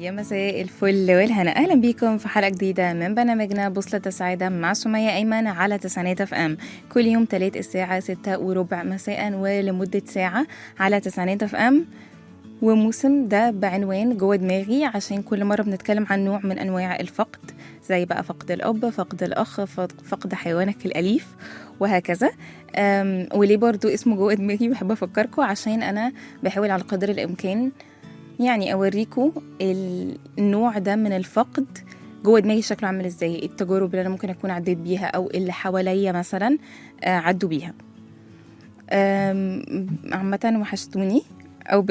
يا مساء الفل والهنا، اهلا بيكم في حلقه جديده من برنامجنا بوصله السعاده مع سميه ايمن على تسعينات اف ام. كل يوم تلات الساعه 6:15 مساء ولمده ساعه على تسعينات اف ام. وموسم ده بعنوان جوه دماغي، عشان كل مره بنتكلم عن نوع من انواع الفقد، زي بقى فقد الاب، فقد الاخ، فقد حيوانك الاليف وهكذا. وليه برضو اسمه جوه دماغي؟ بحب افكركم عشان انا بحاول على قدر الامكان يعني اوريكم النوع ده من الفقد جوه دماغي شكله عامل ازاي، التجارب اللي انا ممكن اكون عديت بيها او اللي حواليا مثلا عدوا بيها. عامه وحشتوني او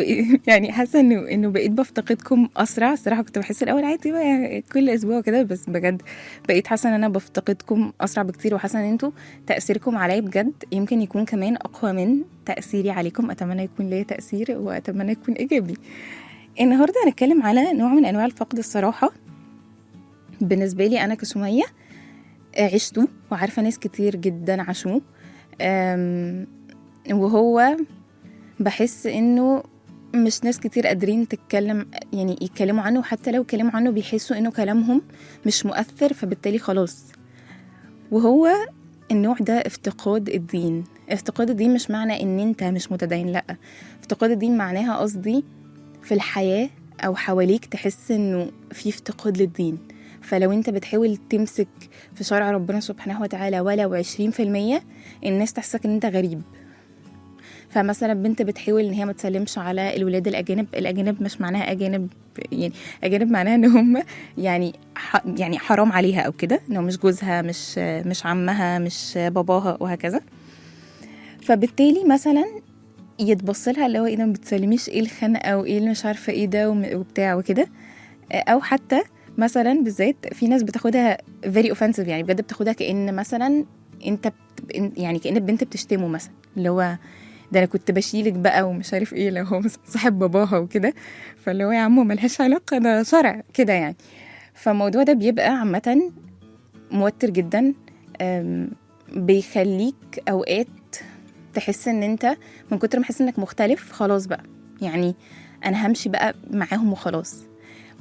يعني حاسه انه بقيت بفتقدكم اسرع. الصراحه كنت بحس الاول عادي بقى كل اسبوع كده، بس بجد بقيت حاسه ان انا بفتقدكم اسرع بكتير، وحاسه ان انتوا تاثيركم عليا بجد يمكن يكون كمان اقوى من تاثيري عليكم. اتمنى يكون ليا تاثير واتمنى يكون ايجابي. النهارده هنتكلم على نوع من انواع الفقد. الصراحه بالنسبه لي انا كسميه عشته، وعارفه ناس كتير جدا عاشوه. وهو بحس انه مش ناس كتير قادرين يعني يتكلموا عنه، وحتى لو اتكلموا عنه بيحسوا انه كلامهم مش مؤثر، فبالتالي خلاص. وهو النوع ده افتقاد الدين. افتقاد الدين مش معنى ان انت مش متدين، لا. افتقاد الدين معناها قصدي في الحياة أو حواليك تحس إنه في افتقاد للدين. فلو أنت بتحاول تمسك في شرع ربنا سبحانه وتعالى ولو 20%، الناس تحسك إن أنت غريب. فمثلا بنت بتحاول إن هي ما تسلمش على الولاد الأجانب مش معناها أجانب، يعني أجانب معناها إن هم يعني حرام عليها أو كده، إنه مش جوزها، مش عمها، مش باباها وهكذا. فبالتالي مثلا يتبصلها اللي هو ايه ده، ما بتسلميش، ايه الخنقه وايه اللي مش عارفه ايه ده وبتاع وكده. او حتى مثلا بالذات في ناس بتاخدها very offensive، يعني بجد بتاخدها كأن مثلا انت يعني كأن البنت بتشتمه مثلا، اللي هو ده انا كنت بشيلك بقى ومش عارف ايه، لو هو صاحب باباها وكده. فاللي هو يا عمو ملهاش علاقه، ده شرع كده يعني. فالموضوع ده بيبقى عامه موتر جدا. بيخليك اوقات تحس ان انت من كتر ما حس انك مختلف خلاص بقى، يعني انا همشي بقى معاهم وخلاص.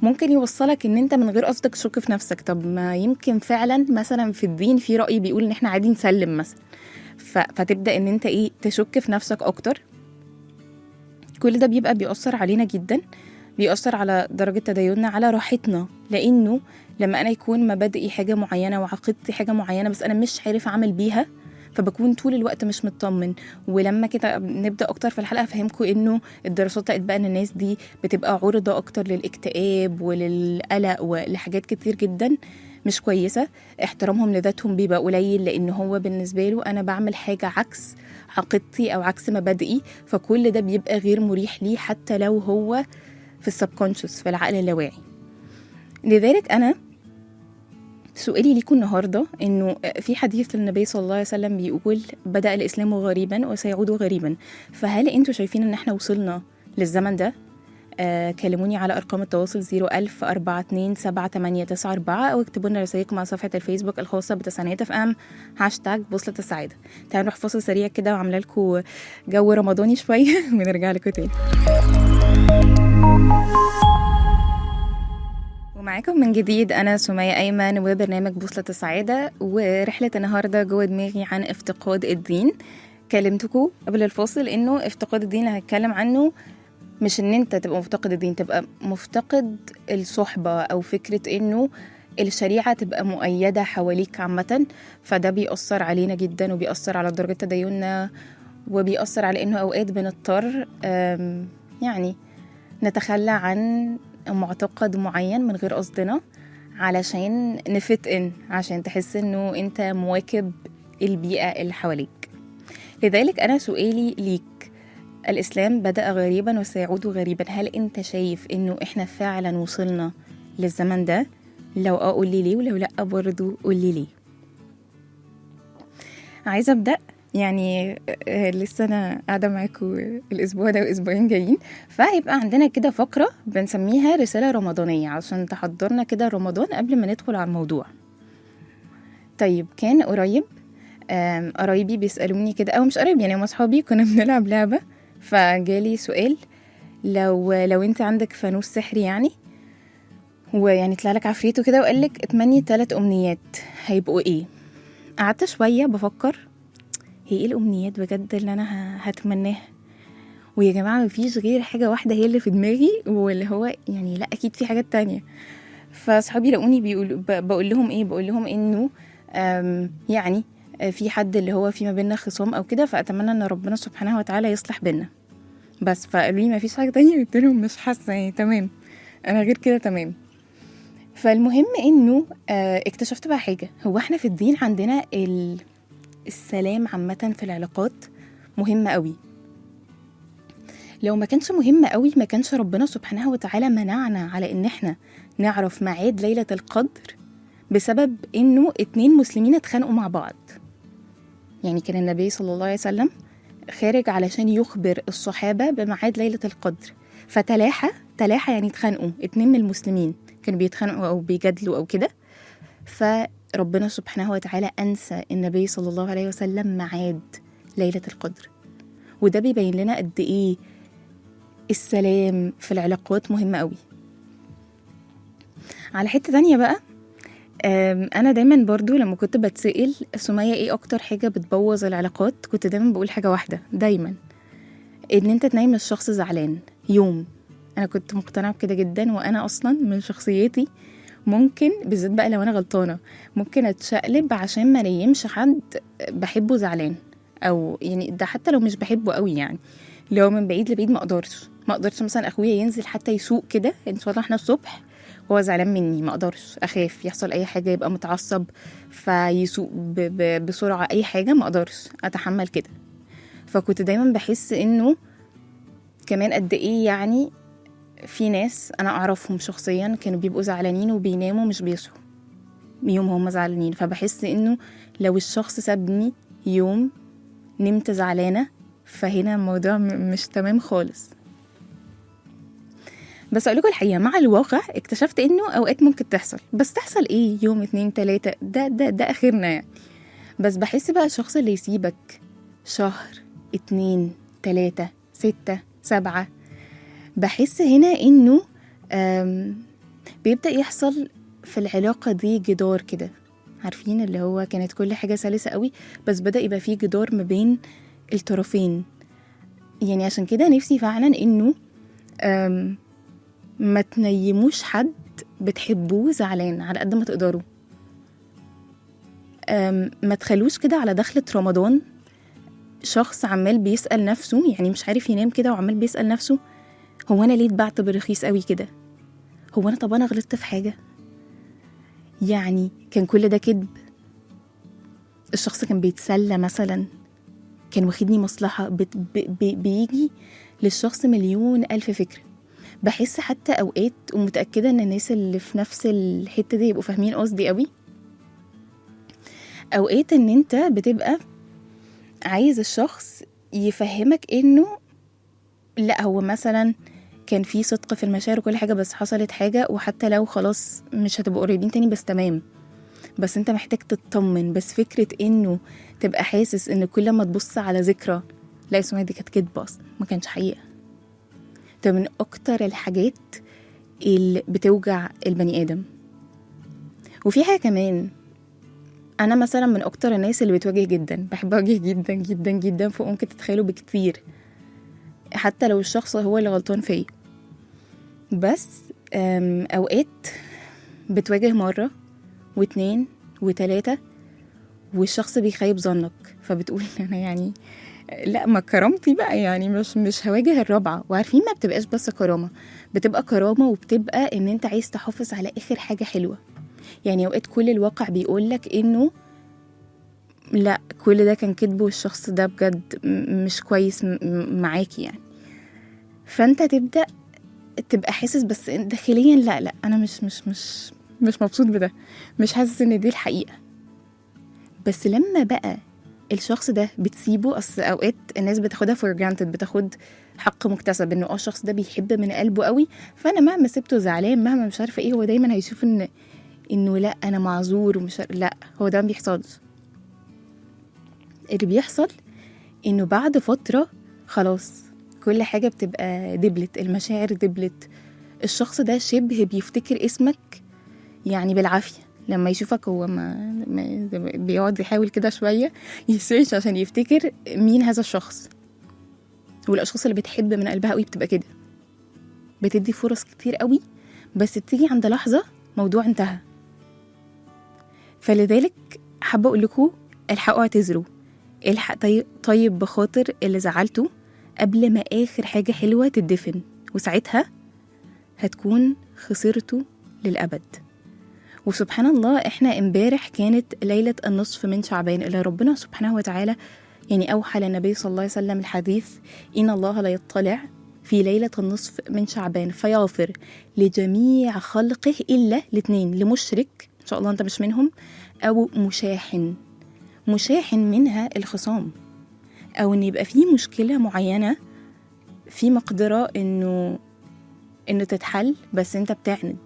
ممكن يوصلك ان انت من غير قصدك تشك في نفسك. طب ما يمكن فعلا مثلا في الدين في رأي بيقول ان احنا عادي نسلم مثلا، فتبدأ ان انت تشك في نفسك اكتر. كل ده بيبقى بيأثر علينا جدا، بيأثر على درجة تديننا، على راحتنا. لانه لما انا يكون مبادئي حاجة معينة وعقيدتي حاجة معينة بس انا مش عارف اعمل بيها، فبكون طول الوقت مش مطمن. ولما كده نبدا اكتر في الحلقه افهمكم انه الدراسات لقت بقى ان الناس دي بتبقى عرضه اكتر للاكتئاب وللقلق ولحاجات كتير جدا مش كويسه. احترامهم لذاتهم بيبقى قليل، لان هو بالنسبه له انا بعمل حاجه عكس عقيدتي او عكس مبادئي، فكل ده بيبقى غير مريح ليه حتى لو هو في السبكونشس، في العقل اللاواعي. لذلك انا سؤالي ليكم النهاردة إنه في حديث النبي صلى الله عليه وسلم بيقول بدأ الإسلام غريبا وسيعود غريبا. فهل أنتوا شايفين إن احنا وصلنا للزمن ده؟ كلموني على أرقام التواصل 010427894، أو اكتبوا لنا رسائلكم على صفحة الفيسبوك الخاصة بتسعينات اف ام #بوصلة السعادة. تعالوا نروح فاصل سريع كده وعاملة لكم جو رمضاني شوية ونرجع لكم تاني. ومعاكم من جديد أنا سمية أيمن وبرنامج بوصلة السعادة، ورحلة النهاردة جوه دماغي عن افتقاد الدين. كلمتكم قبل الفاصل إنه افتقاد الدين اللي هتكلم عنه مش إن أنت تبقى مفتقد الدين، تبقى مفتقد الصحبة، أو فكرة إنه الشريعة تبقى مؤيدة حواليك عامة. فده بيأثر علينا جدا، وبيأثر على درجة تديننا، وبيأثر على إنه أوقات بنضطر يعني نتخلى عن معتقد معين من غير قصدنا علشان نفت ان، عشان تحس انه انت مواكب البيئة اللي حواليك. لذلك انا سؤالي ليك، الاسلام بدأ غريبا وسيعود غريبا، هل انت شايف انه احنا فعلا وصلنا للزمن ده؟ لو قولي ليه، ولو لا برضو قولي ليه. عايزة أبدأ يعني لسه أنا قاعدة معاكم الأسبوع ده وأسبوعين جايين، فهيبقى عندنا كده فقرة بنسميها رسالة رمضانية عشان تحضرنا كده رمضان قبل ما ندخل على الموضوع. طيب كان قريب قرايبي بيسألوني كده، أو مش قرايب يعني هم أصحابي، كنا بنلعب لعبة فجالي سؤال، لو انت عندك فانوس سحري يعني ويعني طلع لك عفريت وكده وقال لك اتمني 3 امنيات، هيبقوا ايه؟ قعدت شويه بفكر هي ايه الامنيات بجد اللي انا هتمناها. ويا جماعه مفيش غير حاجه واحده هي اللي في دماغي، واللي هو يعني لا اكيد في حاجات تانية. فصحابي لقوني بقول لهم ايه، بقول لهم انه يعني في حد اللي هو في ما بيننا خصام او كده، فاتمنى ان ربنا سبحانه وتعالى يصلح بينا بس. فقالوا لي ما فيش حاجه تانية، قلت لهم مش حاسه يعني تمام، انا غير كده تمام. فالمهم انه اكتشفت بقى حاجه، هو احنا في الدين عندنا السلام عامه في العلاقات مهمه قوي. لو ما كانش مهم قوي ما كانش ربنا سبحانه وتعالى منعنا على ان احنا نعرف ميعاد ليلة القدر بسبب انه 2 مسلمين اتخانقوا مع بعض. يعني كان النبي صلى الله عليه وسلم خارج علشان يخبر الصحابة بميعاد ليلة القدر، تلاحة يعني اتخانقوا 2 من المسلمين كانوا بيتخانقوا او بيجادلوا او كده، فربنا سبحانه وتعالى انسى النبي صلى الله عليه وسلم ميعاد ليلة القدر. وده بيبين لنا قد ايه السلام في العلاقات مهم قوي. على حتة تانية بقى، انا دايما برضو لما كنت بتسأل سمية ايه اكتر حاجة بتبوظ العلاقات، كنت دايما بقول حاجة واحدة دايما، ان انت تنايم الشخص زعلان يوم. انا كنت مقتنعة بكده جدا، وانا اصلا من شخصيتي ممكن بالذات بقى لو انا غلطانة ممكن اتشقلب عشان ما نيمش حد بحبه زعلان، او يعني ده حتى لو مش بحبه قوي، يعني لو من بعيد لبعيد ما اقدرش مثلا اخويا ينزل حتى يسوق كده ان شاء الله احنا الصبح وهو زعلان مني، ما اقدرش، اخاف يحصل اي حاجه يبقى متعصب فيسوق بسرعه، اي حاجه ما اقدرش اتحمل كده. فكنت دايما بحس انه كمان قد ايه يعني في ناس انا اعرفهم شخصيا كانوا بيبقوا زعلانين وبيناموا مش بيصحوا يوم هم زعلانين. فبحس انه لو الشخص سابني يوم نمت زعلانه فهنا الموضوع مش تمام خالص. بس اقول لكم الحقيقه مع الواقع اكتشفت انه اوقات ممكن تحصل، بس تحصل ايه يوم 2 3 ده اخرنا يعني. بس بحس بقى الشخص اللي يسيبك شهر 2 3 6 7، بحس هنا انه بيبدأ يحصل في العلاقة دي جدار كده، عارفين اللي هو كانت كل حاجة سلسة قوي بس بدأ يبقى فيه جدار ما بين الطرفين. يعني عشان كده نفسي فعلا انه ما تنيموش حد بتحبوه زعلان على قد ما تقدروا. ما تخلوش كده على دخلة رمضان شخص عمال بيسأل نفسه، يعني مش عارف ينام كده وعمال بيسأل نفسه هو أنا ليه اتبعت برخيص قوي كده؟ هو أنا طب أنا غلطت في حاجة؟ يعني كان كل ده كذب؟ الشخص كان بيتسلى مثلا، كان واخدني مصلحة، بيجي للشخص مليون ألف فكرة. بحس حتى أوقات ومتأكدة إن الناس اللي في نفس الحتة دي يبقوا فاهمين قصدي قوي، أوقات إن أنت بتبقى عايز الشخص يفهمك إنه لأ هو مثلا كان في صدق في المشاعر وكل حاجة بس حصلت حاجة، وحتى لو خلاص مش هتبقوا قريبين تاني بس تمام، بس انت محتاج تطمن. بس فكرة إنه تبقى حاسس إن كل ما تبص على ذكرى لا السمية دي كانت كدبة أصلا ما كانش حقيقة، ده من أكتر الحاجات اللي بتوجع البني آدم. وفي حاجة كمان، أنا مثلا من أكتر الناس اللي بتواجه جدا، بحب أواجه جدا جدا جدا فوق ممكن تتخيلوا بكتير، حتى لو الشخص هو اللي غلطان فيا. بس أوقات بتواجه مرة واتنين وتلاتة والشخص بيخيب ظنك، فبتقول أنا يعني لا ما كرامتي بقى، يعني مش هواجه الرابعة. وعارفين ما بتبقاش بس كرامة، بتبقى كرامة وبتبقى ان انت عايز تحافظ على اخر حاجة حلوة. يعني اوقات كل الواقع بيقولك انه لا كل ده كان كذب والشخص ده بجد مش كويس معاكي يعني. فانت تبقى حاسس بس داخليا لا انا مش مبسوط بده، مش حاسس ان دي الحقيقة. بس لما بقى الشخص ده بتسيبه، اصل اوقات الناس بتاخدها for granted، بتاخد حق مكتسب انه الشخص ده بيحب من قلبه قوي، فانا مهما سبته زعلان مهما مش عارفه ايه هو دايما هيشوف انه لا انا معذور ومش لا، هو ده ما بيحصلش. اللي بيحصل انه بعد فتره خلاص كل حاجه بتبقى دبلت، المشاعر دبلت، الشخص ده شبه بيفتكر اسمك يعني بالعافية. لما يشوفك هو ما بيقعد يحاول كده شوية يسيرش عشان يفتكر مين هذا الشخص. والأشخاص اللي بتحب من قلبها قوي بتبقى كده، بتدي فرص كتير قوي، بس بتيجي عند لحظة موضوع انتهى. فلذلك حابة أقول لكم الحقوا اعتذروا، الحق طيب بخاطر اللي زعلته قبل ما آخر حاجة حلوة تدفن، وساعتها هتكون خسرته للأبد. وسبحان الله احنا امبارح كانت ليلة النصف من شعبان اللي ربنا سبحانه وتعالى يعني أوحى للنبي صلى الله عليه وسلم الحديث: إن الله لا يطلع في ليلة النصف من شعبان فيغفر لجميع خلقه إلا لاتنين، لمشرك إن شاء الله أنت مش منهم، أو مشاحن منها الخصام، أو إن يبقى في مشكلة معينة في مقدرة إنه تتحل، بس أنت بتعند،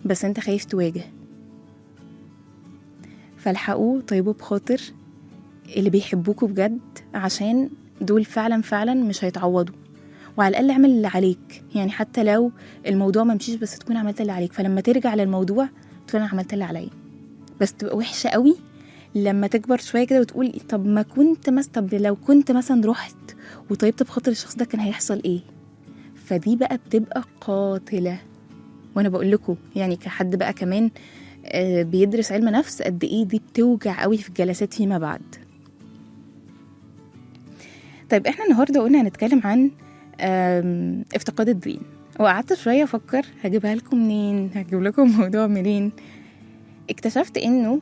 بس أنت خايف تواجه. فالحقوا طيبوا بخاطر اللي بيحبوكوا بجد، عشان دول فعلا مش هيتعوضوا. وعلى الأقل اعمل اللي عليك، يعني حتى لو الموضوع ما مشيش بس تكون عملت اللي عليك. فلما ترجع للموضوع تكون أنا عملت اللي عليا. بس تبقى وحشة قوي لما تكبر شوية كده وتقول طب ما كنت طب لو كنت مثلا رحت وطيبت بخاطر الشخص ده كان هيحصل ايه. فدي بقى بتبقى قاتلة. وانا بقول لكم يعني كحد بقى كمان بيدرس علم نفس قد ايه دي بتوجع قوي في الجلسات فيما بعد. طيب احنا النهارده قلنا هنتكلم عن افتقاد الدين، وقعدت شويه افكر هجيبها لكم منين، هجيب لكم الموضوع منين. اكتشفت انه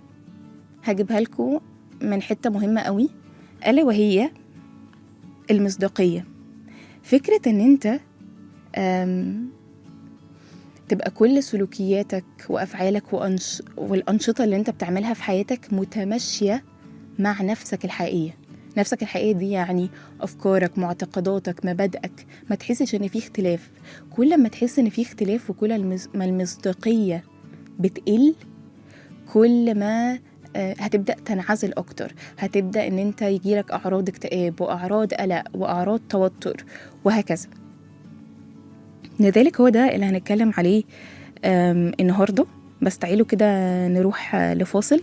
هجيبها لكم من حته مهمه قوي، الا وهي المصداقيه. فكره ان انت تبقى كل سلوكياتك وافعالك والانشطه اللي انت بتعملها في حياتك متماشيه مع نفسك الحقيقيه. نفسك الحقيقية دي يعني أفكارك، معتقداتك، مبادئك، ما تحسش إن في اختلاف. كل ما تحس إن في اختلاف وكل ما المصداقية بتقل، كل ما هتبدأ تنعزل أكتر، هتبدأ إن أنت يجيلك أعراض اكتئاب وأعراض قلق وأعراض توتر وهكذا. لذلك هو ده اللي هنتكلم عليه النهاردة. بس تعالوا كده نروح لفاصل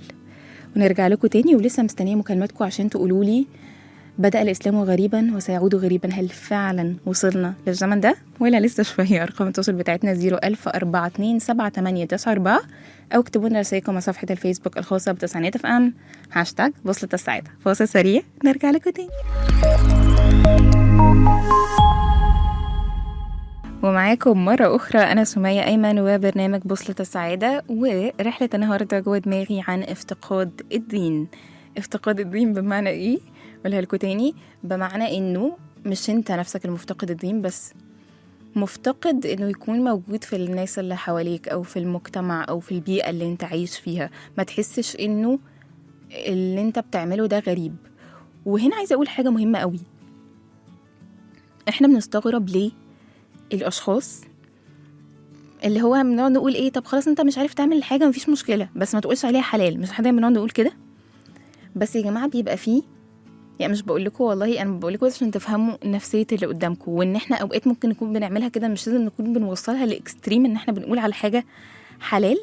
ونرجع لكم تاني، ولسه مستنية مكالماتكم عشان تقولوا لي بدأ الإسلام غريبا وسيعود غريبا، هل فعلا وصلنا للزمن ده ولا لسه شوية؟ أرقام التواصل بتاعتنا 010427894 أو اكتبوا لنا رسائلكم على صفحة الفيسبوك الخاصة بتسعينات اف ام #بوصلة السعادة. فاصل سريع نرجع لكم تاني. ومعاكم مرة أخرى أنا سمية أيمن وبرنامج بوصلة السعادة، ورحلة النهاردة جوه دماغي عن افتقاد الدين. افتقاد الدين بمعنى إيه؟ قولها لكم تاني، بمعنى إنه مش أنت نفسك المفتقد الدين، بس مفتقد إنه يكون موجود في الناس اللي حواليك أو في المجتمع أو في البيئة اللي أنت عايش فيها، ما تحسش إنه اللي أنت بتعمله ده غريب. وهنا عايزة أقول حاجة مهمة قوي. إحنا بنستغرب ليه الاشخاص اللي هو بنقعد نقول ايه، طب خلاص انت مش عارف تعمل الحاجه مفيش مشكله بس ما تقولش عليها حلال. مش حد بنقعد نقول كده؟ بس يا جماعه بيبقى فيه، يعني مش بقول لكم والله، انا بقول لكم عشان تفهموا نفسيه اللي قدامكم، وان احنا اوقات ممكن نكون بنعملها كده، مش لازم نكون بنوصلها لاكستريم ان احنا بنقول على حاجه حلال،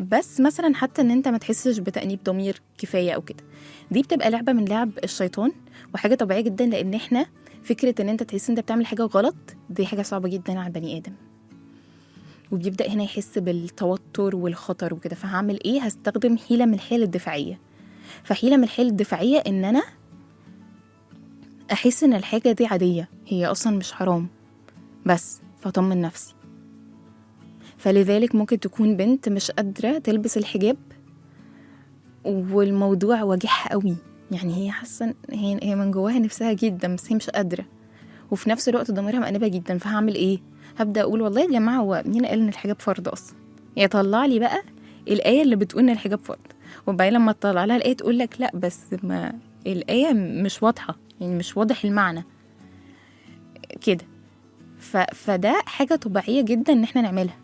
بس مثلا حتى ان انت ما تحسش بتأنيب ضمير كفايه او كده. دي بتبقى لعبه من لعب الشيطان، وحاجه طبيعيه جدا، لان احنا فكره ان انت تحس انت بتعمل حاجه غلط دي حاجه صعبه جدا على البني ادم، وبيبدا هنا يحس بالتوتر والخطر وكده. فهعمل ايه؟ هستخدم حيله من الحيل الدفاعيه. فحيله من الحيل الدفاعيه ان انا احس ان الحاجه دي عاديه، هي اصلا مش حرام، بس فاطمن نفسي. فلذلك ممكن تكون بنت مش قادره تلبس الحجاب والموضوع واجعها قوي، يعني هي حاسه هي من جواها نفسها جدا بس هي مش قادره، وفي نفس الوقت ضميرها مقلبه جدا. فهعمل ايه؟ هبدا اقول والله يا جماعه هو مين قال ان الحجاب فرض اصلا؟ يطلع لي بقى الايه اللي بتقول ان الحجاب فرض، وبعدين لما تطلع لها الايه تقول لك لا بس ما الايه مش واضحه، يعني مش واضح المعنى كده. فده حاجه طبيعيه جدا ان احنا نعملها.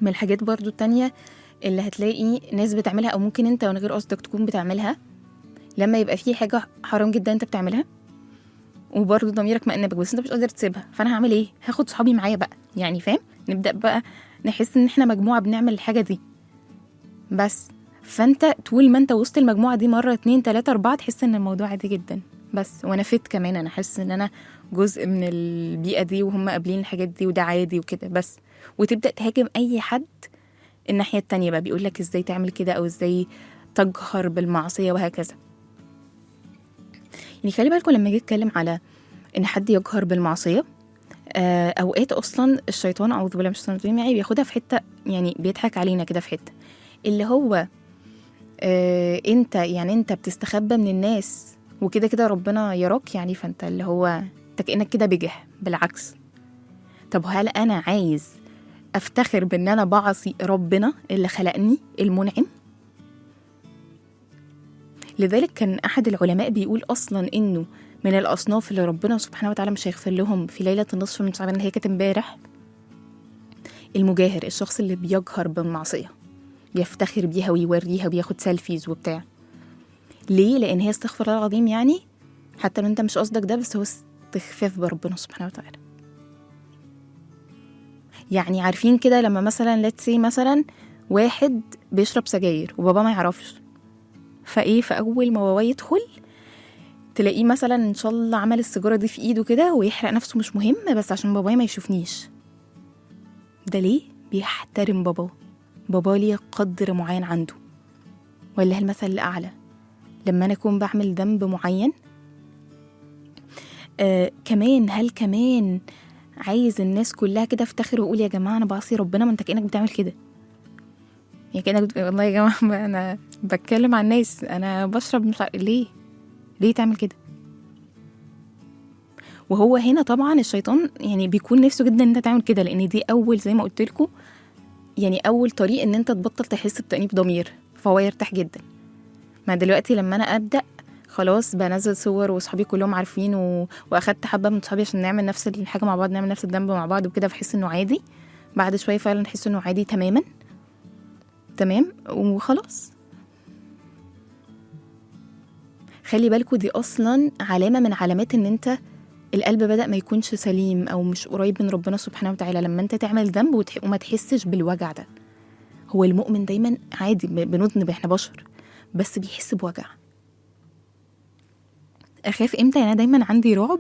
من الحاجات برضو التانية اللي هتلاقي ناس بتعملها او ممكن انت من غير قصدك تكون بتعملها، لما يبقى في حاجه حرام جدا انت بتعملها وبرضه ضميرك مأنبك بس انت مش قادر تسيبها، فانا هعمل ايه؟ هاخد صحابي معايا بقى، يعني فاهم؟ نبدأ بقى نحس ان احنا مجموعة بنعمل الحاجة دي بس. فانت طول ما انت وسط المجموعة دي مرة 2 3 4 تحس ان الموضوع عادي جدا بس. وانا فت كمان، انا حاسس ان انا جزء من البيئة دي وهم قابلين الحاجات دي وده عادي وكده بس. وتبدأ تهاجم اي حد الناحية التانية بقى بيقولك ازاي تعمل كده او ازاي تجهر بالمعصية وهكذا. يعني خلي بالكم لما اجي اتكلم على ان حد يجهر بالمعصية، اوقات اصلا الشيطان اعوذ بالله من الشيطان الرجيم يعني بياخدها في حتة، يعني بيضحك علينا كده في حتة اللي هو انت يعني انت بتستخبى من الناس وكده كده ربنا يراك، يعني فانت اللي هو انت كأنك كده بجح. بالعكس، طب هل انا عايز افتخر بان انا بعصي ربنا اللي خلقني المنعم؟ لذلك كان احد العلماء بيقول اصلا انه من الاصناف اللي ربنا سبحانه وتعالى مش هيغفر لهم في ليله النصف من شعبان اللي هي كانت امبارح، المجاهر، الشخص اللي بيجهر بالمعصيه يفتخر بيها ويوريها وبياخد سيلفيز وبتاع. ليه؟ لان هي استغفر الله العظيم، يعني حتى لو انت مش قصدك ده بس هو استخفاف بربنا سبحانه وتعالى. يعني عارفين كده لما مثلا let's say مثلا واحد بيشرب سجاير وبابا ما يعرفش، فايه فاول ما بابا يدخل تلاقيه مثلا ان شاء الله عمل السيجاره دي في ايده كده ويحرق نفسه مش مهم بس عشان بابايا ما يشوفنيش. ده ليه؟ بيحترم باباه. بابا ليه قدر معين عنده، ولا المثل الاعلى لما انا اكون بعمل ذنب معين كمان، هل كمان عايز الناس كلها كده افتخر واقول يا جماعه انا بعصي ربنا؟ ما انت كانك بتعمل كده، يعني كانك والله يا جماعه انا بتكلم عن الناس، انا بشرب مش ليه تعمل كده؟ وهو هنا طبعا الشيطان يعني بيكون نفسه جدا ان انت تعمل كده، لان دي اول زي ما قلت لكم يعني اول طريق ان انت تبطل تحس بتأنيب ضمير، فهو يرتاح جدا. ما دلوقتي لما انا ابدا خلاص بنزل صور وصحابي كلهم عارفين واخدت حبه من صحابي عشان نعمل نفس الحاجه مع بعض، نعمل نفس الذنب مع بعض وكده، بحس انه عادي. بعد شويه فعلا احس انه عادي تماما تمام وخلاص. خلي بالكوا دي اصلا علامه من علامات ان انت القلب بدأ ما يكونش سليم او مش قريب من ربنا سبحانه وتعالى، لما انت تعمل ذنب وما تحسش بالوجع ده. هو المؤمن دايما عادي بنذنب، احنا بشر، بس بيحس بوجع. اخاف امتى؟ يعني انا دايما عندي رعب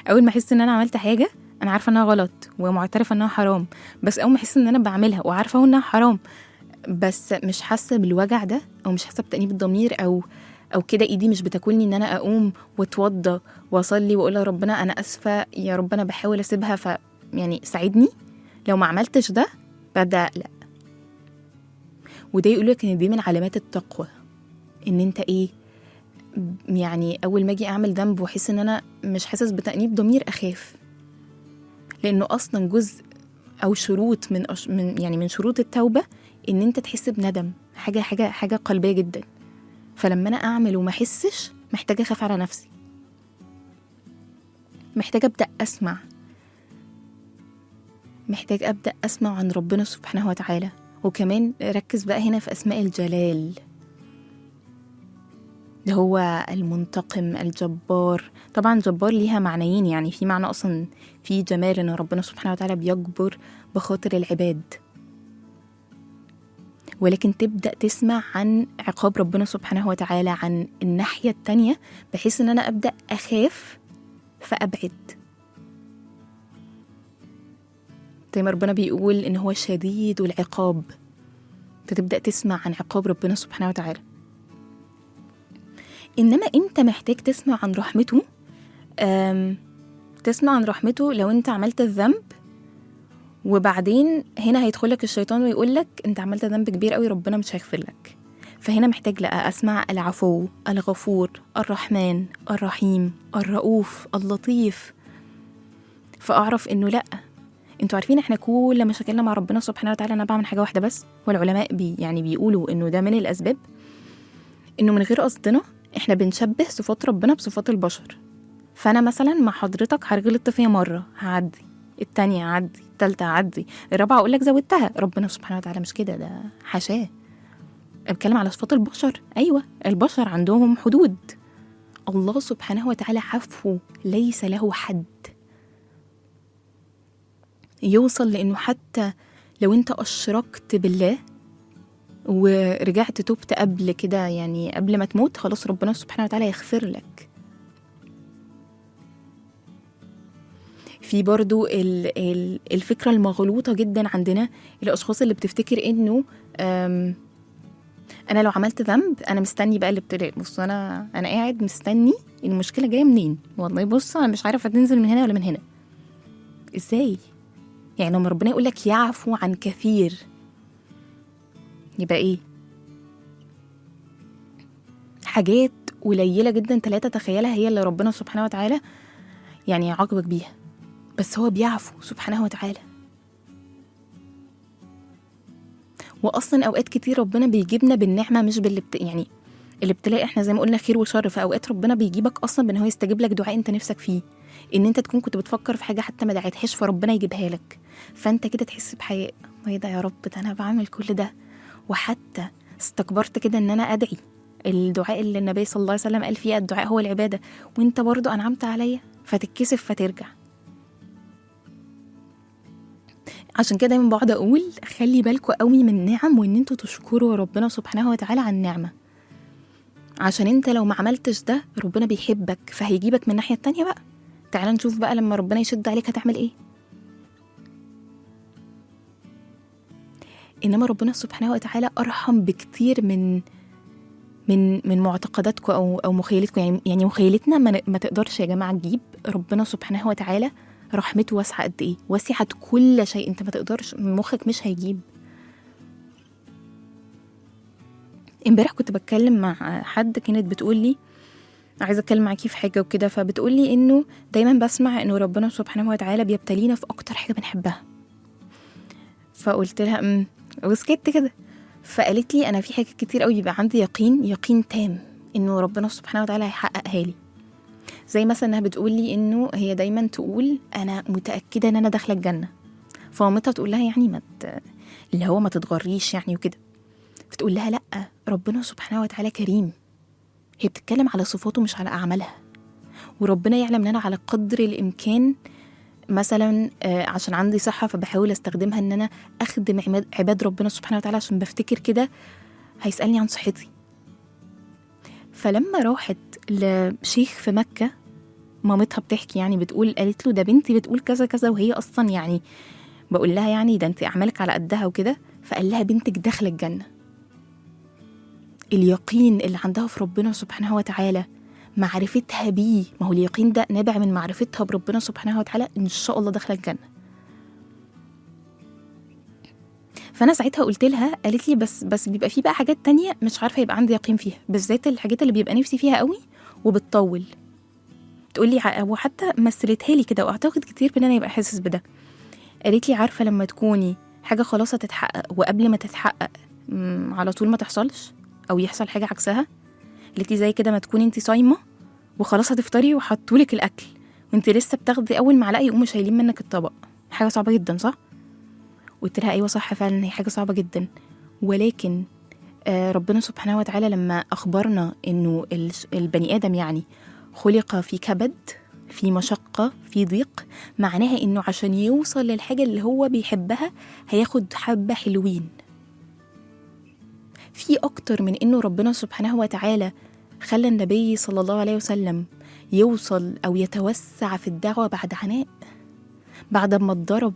اول ما احس ان انا عملت حاجه انا عارفه انها غلط ومعترفه انها حرام، بس اول ما احس ان انا بعملها وعارفه انها حرام بس مش حاسه بالوجع ده او مش حاسه بتأنيب الضمير او كده ايدي مش بتاكلني ان انا اقوم واتوضى واصلي واقول يا ربنا انا اسفه يا رب انا بحاول اسيبها يعني ساعدني، لو ما عملتش ده ببدا اقلق. وده يقول لك ان دي من علامات التقوى، ان انت ايه يعني اول ما اجي اعمل ذنب واحس ان انا مش حاسس بتأنيب ضمير اخاف، لانه اصلا جزء او شروط من شروط التوبه ان انت تحس بندم، حاجه قلبيه جدا. فلما انا اعمل وما احسش محتاجه اخاف على نفسي، محتاجه ابدا اسمع عن ربنا سبحانه وتعالى. وكمان ركز بقى هنا في اسماء الجلال، اللي هو المنتقم الجبار. طبعا جبار ليها معنيين، يعني في معنى اصلا في جمال ان ربنا سبحانه وتعالى بيجبر بخاطر العباد، ولكن تبدأ تسمع عن عقاب ربنا سبحانه وتعالى عن الناحية التانية بحيث ان انا ابدأ اخاف فابعد. زي ما ربنا بيقول ان هو شديد العقاب، فتبدأ تسمع عن عقاب ربنا سبحانه وتعالى. انما انت محتاج تسمع عن رحمته، تسمع عن رحمته لو انت عملت الذنب وبعدين هنا هيدخلك الشيطان ويقولك انت عملت ذنب كبير قوي ربنا مش هيغفر لك. فهنا محتاج لا اسمع العفو الغفور الرحمن الرحيم الرؤوف اللطيف، فاعرف انه لا، انتوا عارفين احنا كل مشاكلنا مع ربنا سبحانه وتعالى نابعه من حاجه واحده بس، والعلماء يعني بيقولوا انه ده من الاسباب، انه من غير قصدنا احنا بنشبه صفات ربنا بصفات البشر. فانا مثلا مع حضرتك هغلط فيها مره هعدي، التانية هعدي، التالتة هعدي، الرابعة اقول لك زودتها. ربنا سبحانه وتعالى مش كده، ده حاشاه. بتكلم على صفات البشر، ايوه البشر عندهم حدود، الله سبحانه وتعالى عفو ليس له حد. يوصل لأنه حتى لو أنت أشركت بالله ورجعت تبت قبل كده، يعني قبل ما تموت، خلاص ربنا سبحانه وتعالى يغفر لك. في برضو الفكرة المغلوطة جدا عندنا، الأشخاص اللي بتفتكر إنه أنا لو عملت ذنب أنا مستني بقى الابتلاء. بص أنا قاعد مستني المشكلة جاية منين، والله بص أنا مش عارفة تنزل من هنا ولا من هنا. إزاي؟ يعني لما ربنا يقول لك يعفو عن كثير يبقى إيه؟ حاجات قليلة جدا 3 تخيلها هي اللي ربنا سبحانه وتعالى يعني يعاقبك بيها، بس هو بيعفو سبحانه وتعالى. واصلا اوقات كتير ربنا بيجيبنا بالنعمه مش يعني الابتلاء احنا زي ما قلنا خير وشر، فاوقات ربنا بيجيبك اصلا بان هو يستجيب لك دعاء انت نفسك فيه، ان انت تكون كنت بتفكر في حاجه حتى ما دعيتهاش فربنا يجيبها لك، فانت كده تحس بحياء، ايه ده يا رب، ده انا بعمل كل ده وحتى استكبرت كده ان انا ادعي الدعاء اللي النبي صلى الله عليه وسلم قال فيه الدعاء هو العباده، وانت برضو انعمت عليا، فتتكسف فترجع. عشان كده دايما بقعد اقول خلي بالكوا قوي من النعم، وان انتوا تشكروا ربنا سبحانه وتعالى على النعمه، عشان انت لو ما عملتش ده ربنا بيحبك فهيجيبك من الناحيه التانية بقى. تعال نشوف بقى لما ربنا يشد عليك هتعمل ايه. انما ربنا سبحانه وتعالى ارحم بكتير من معتقداتكم او مخيلتكم. يعني مخيلتنا ما تقدرش يا جماعه تجيب ربنا سبحانه وتعالى رحمته واسعه قد ايه، وسعت كل شيء، انت ما تقدرش، مخك مش هيجيب. امبارح كنت بتكلم مع حد، كانت بتقول لي عايزه اتكلم معاكي في حاجه وكده، فبتقول لي انه دايما بسمع انه ربنا سبحانه وتعالى بيبتلينا في اكتر حاجه بنحبها. فقلت لها وسكت كده. فقالت لي انا في حاجات كتير قوي بيبقى عندي يقين تام انه ربنا سبحانه وتعالى هيحققها لي. زي مثلا انها بتقول لي انه هي دايما تقول انا متاكده ان انا داخله الجنه، فمامتها تقول لها يعني اللي هو ما تتغريش يعني وكده، فتقول لها لا ربنا سبحانه وتعالى كريم، هي بتتكلم على صفاته مش على اعمالها، وربنا يعلم ان انا على قدر الامكان مثلا عشان عندي صحه فبحاول استخدمها ان انا اخدم عباد ربنا سبحانه وتعالى، عشان بفتكر كده هيسالني عن صحتي. فلما راحت لشيخ في مكه، مامتها بتحكي يعني بتقول قالت له ده بنتي بتقول كذا كذا، وهي اصلا يعني بقول لها يعني ده انت اعمالك على قدها وكده، فقال لها بنتك داخله الجنه. اليقين اللي عندها في ربنا سبحانه وتعالى، معرفتها بيه، ما هو اليقين ده نابع من معرفتها بربنا سبحانه وتعالى، ان شاء الله داخله الجنه. فانا ساعتها قلت لها، قالت لي بس بيبقى في بقى حاجات تانية مش عارفه يبقى عندي يقين فيها، بالذات الحاجات اللي بيبقى نفسي فيها قوي وبتطول. تقول لي وحتى مثلتها لي كده، واعتقد كتير مننا يبقى حاسس بده. قالت لي عارفه لما تكوني حاجه خلاص هتتحقق وقبل ما تتحقق على طول ما تحصلش او يحصل حاجه عكسها. قالت لي زي كده ما تكوني انت صايمه وخلاص هتفطري وحطولك الاكل وانت لسه بتاخدي اول معلقه يقوموا شايلين منك الطبق، حاجه صعبه جدا صح؟ قلت لها ايوه صح فعلا، هي حاجه صعبه جدا، ولكن ربنا سبحانه وتعالى لما اخبرنا انه البني ادم يعني خلق في كبد، في مشقه، في ضيق، معناها انه عشان يوصل للحاجه اللي هو بيحبها هياخد حبه حلوين. في اكتر من انه ربنا سبحانه وتعالى خلى النبي صلى الله عليه وسلم يوصل أو يتوسع في الدعوة بعد عناء، بعد ما اتضرب،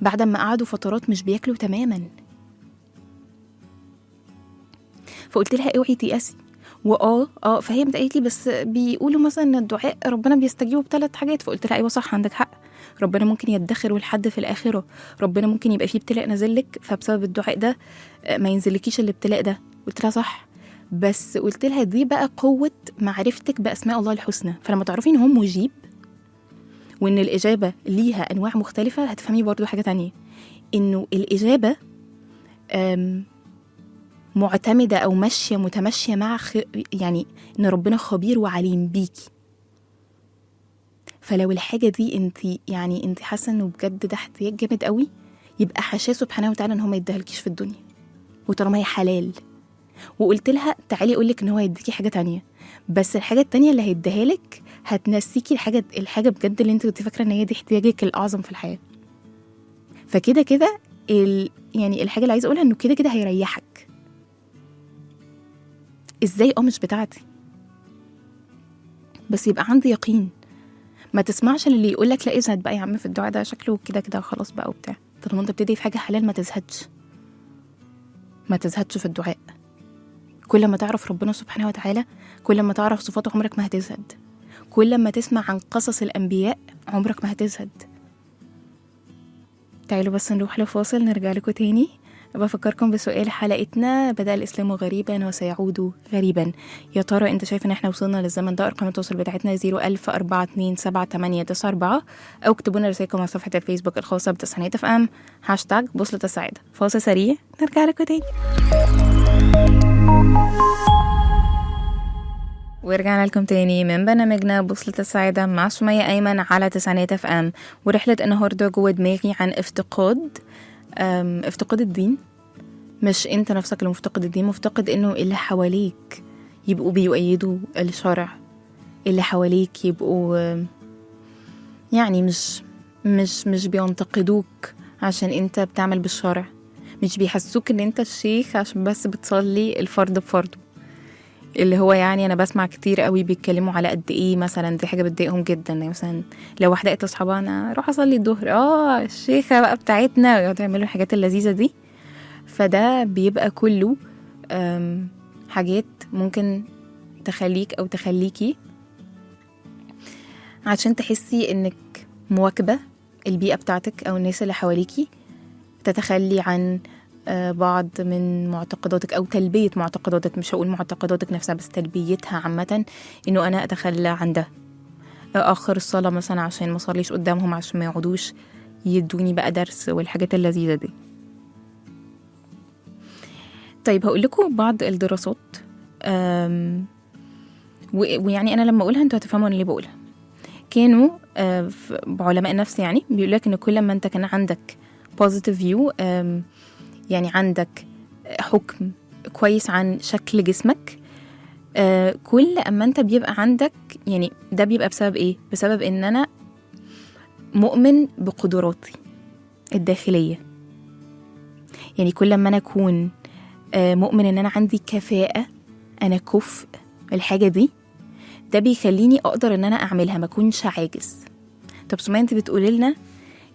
بعد ما قعدوا فترات مش بياكلوا تماما. فقلت لها اوعي تيأسي. فهي قالت لي بس بيقولوا مثلا ان الدعاء ربنا بيستجيبه ب3 حاجات. فقلت لها ايوه صح عندك حق، ربنا ممكن يدخر لحد في الآخرة، ربنا ممكن يبقى فيه ابتلاء نازلك فبسبب الدعاء ده ما ينزلكيش الابتلاء ده. قلت لها صح، بس قلت لها دي بقى قوة معرفتك بأسماء الله الحسنى، فلما تعرفي ان هو مجيب وان الإجابة ليها أنواع مختلفة هتفهمي برضو حاجة تانية، انه الإجابة معتمدة أو ماشية متمشية مع يعني ان ربنا خبير وعليم بيكي. فلو الحاجة دي انت حاسة انه بجد ده احتياج جامد قوي، يبقى حاشاه سبحانه وتعالى ان هو ما يديهالكيش في الدنيا، وطالما هي حلال وقلت لها تعالي اقول لك ان هو هيديكي حاجه تانية، بس الحاجه التانية اللي هيديها لك هتنسيكي الحاجه بجد اللي انت كنت فاكره ان هي دي احتياجك الاعظم في الحياه. فكده كده يعني الحاجه اللي عايزه اقولها انه كده كده هيريحك. ازاي؟ مش بتاعتي، بس يبقى عندي يقين. ما تسمعش اللي يقولك لا ازهد بقى يا عم في الدعاء ده شكله كده كده خلاص بقى وبتاع. طالما انت بتدعي في حاجه حلال ما تزهدش، ما تزهدش في الدعاء. كل ما تعرف ربنا سبحانه وتعالى، كل ما تعرف صفاته، عمرك ما هتزهد. كل ما تسمع عن قصص الأنبياء عمرك ما هتزهد. تعالوا بس نروح لفاصل نرجع لكم تاني. بفكركم بسؤال حلقتنا: بدأ الإسلام غريبا وسيعود غريبا. يا ترى انت شايف ان احنا وصلنا للزمن ده؟ ارقام التواصل بتاعتنا 010427894 او اكتبوا لنا رسائلكم على صفحة الفيسبوك الخاصة بتسعينات اف ام #بوصلة السعادة. فاصل سريع نرجع لكم تاني. ورجعنا لكم تاني من برنامجنا بوصلة السعادة مع سمية أيمن على تسعينات اف ام. ورحلة النهاردة جوه دماغي عن افتقاد الدين. مش انت نفسك اللي مفتقد الدين، مفتقد انه اللي حواليك يبقوا بيؤيدوا الشرع، اللي حواليك يبقوا يعني مش بينتقدوك عشان انت بتعمل بالشرع، مش بيحسوك ان انت الشيخ عشان بس بتصلي الفرض بفرضه. اللي هو يعني انا بسمع كتير قوي بيتكلموا على قد ايه مثلا دي حاجه بتضايقهم جدا. يعني مثلا لو واحده قالت لاصحابها انا اروح اصلي الظهر، الشيخه بقى بتاعتنا، ويقعدوا يعملوا الحاجات اللذيذه دي. فده بيبقى كله حاجات ممكن تخليك او تخليكي عشان تحسي انك مواكبه البيئه بتاعتك او الناس اللي حواليكي، تتخلي عن بعض من معتقداتك أو تلبية معتقداتك. مش هقول معتقداتك نفسها بس تلبيتها عامة، إنه أنا أتخلى عن ده، أخر الصلاة مثلا عشان ما صليش قدامهم، عشان ما يقعدوش يدوني بقى درس والحاجات اللذيذة دي. طيب هقول لكم بعض الدراسات، ويعني أنا لما أقولها أنتوا هتفهموا اللي بقولها. كانوا علماء النفس يعني بيقول لك إن كل ما أنت كان عندك positive view، يعني عندك حكم كويس عن شكل جسمك، كل أما أنت بيبقى عندك، يعني ده بيبقى بسبب إيه؟ بسبب إن أنا مؤمن بقدراتي الداخلية. يعني كل ما أنا أكون مؤمن إن أنا عندي كفاءة، أنا كفء الحاجة دي، ده بيخليني أقدر إن أنا أعملها، ما أكونش عاجز. طب سمية أنت بتقولي لنا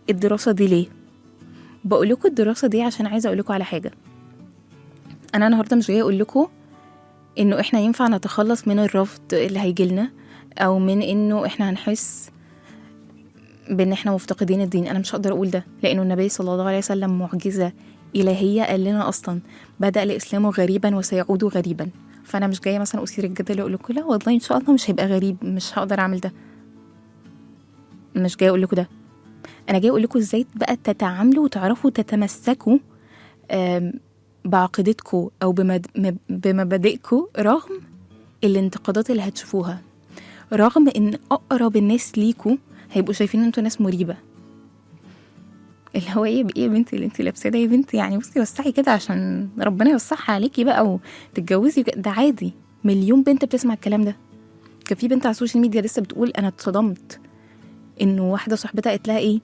الدراسة دي ليه؟ بقولكوا الدراسة دي عشان عايزة أقولكوا على حاجة. أنا النهاردة مش جاية أقولكوا إنه إحنا ينفع نتخلص من الرفض اللي هيجيلنا، أو من إنه إحنا هنحس بإن إحنا مفتقدين الدين. أنا مش هقدر أقول ده، لأنه النبي صلى الله عليه وسلم معجزة إلهية قال لنا أصلا بدأ الإسلام غريبا وسيعود غريبا. فأنا مش جاية مثلا أثير الجدل أقول لكم لا والله إن شاء الله مش هيبقى غريب، مش هقدر أعمل ده. مش جاية أقول لكم ده، أنا جاية أقول لكم إزاي بقى تتعاملوا وتعرفوا تتمسكوا بعقيدتكم أو بمبادئكم رغم الانتقادات اللي هتشوفوها، رغم إن أقرب الناس ليكوا هيبقوا شايفين انتوا ناس مريبة. اللي هو ايه يا بنتي اللي انتي لابساه ده يا بنتي، يعني بصي وسعي كده عشان ربنا يوسعها عليكي بقى وتتجوزي ده عادي. مليون بنت بتسمع الكلام ده. كان في بنت على السوشيال ميديا لسه بتقول انا اتصدمت انه واحدة صاحبتها قالت لها ايه،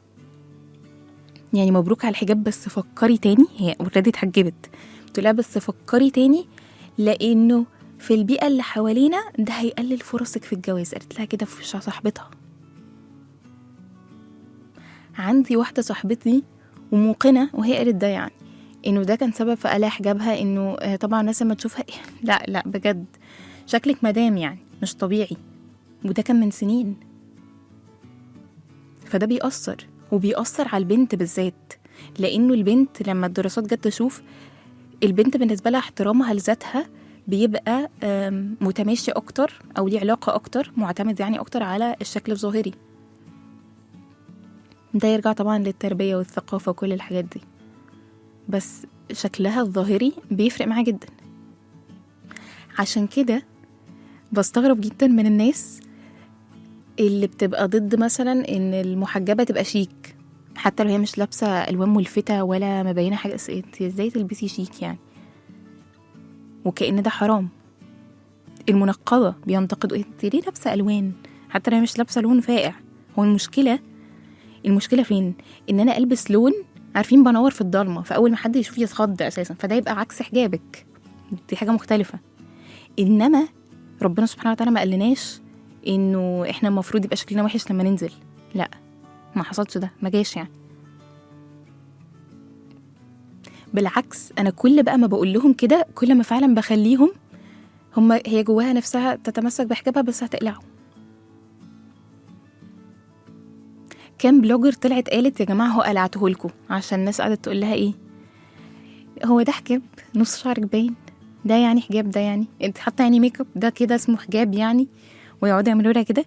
يعني مبروك على الحجاب بس فكري تاني. هي اوريدي اتحجبت، قلت لها بس فكري تاني لانه في البيئة اللي حوالينا ده هيقلل فرصك في الجواز. قالت لها كده في وش صاحبتها. عندي واحدة صاحبتي وموقنة وهي قالت ده، يعني انه ده كان سبب في قلع حجابها، انه طبعا الناس لما تشوفها لا بجد شكلك مدام يعني مش طبيعي، وده كان من سنين. فده بيأثر، وبيأثر على البنت بالذات، لانه البنت لما الدراسات جت تشوف البنت بالنسبة لها احترامها لذاتها بيبقى متماشي اكتر، او ليه علاقة اكتر، معتمد يعني اكتر على الشكل الظاهري. ده يرجع طبعا للتربية والثقافة وكل الحاجات دي، بس شكلها الظاهري بيفرق معاه جدا. عشان كده بستغرب جدا من الناس اللي بتبقى ضد مثلا ان المحجبة تبقى شيك، حتى لو هي مش لابسة الوان ملفتة ولا مبينة حاجة. انت ازاي تلبسي شيك يعني؟ وكأن ده حرام. المنقبة بينتقدوا انت ليه لابسة ألوان حتى لو مش لابسة لون فاقع. هو المشكلة فين؟ ان انا البس لون عارفين بنور في الضلمة، فاول ما حد يشوف يتخض اساسا، فده يبقى عكس حجابك، دي حاجة مختلفة. انما ربنا سبحانه وتعالى ما قالناش انه احنا المفروض يبقى شكلنا وحش لما ننزل، لا ما حصلش ده، ما جاش يعني. بالعكس انا كل بقى ما بقول لهم كده كل ما فعلا بخليهم هي جواها نفسها تتمسك بحجابها بس هتقلعه. كام بلوجر طلعت قالت يا جماعه هو قلعته لكم، عشان الناس قعدت تقول لها ايه هو ده حجاب؟ نص شعرك باين، ده يعني حجاب؟ ده يعني انت حاطه يعني ميك اب ده كده اسمه حجاب يعني؟ ويقعدوا يعملوا لها كده.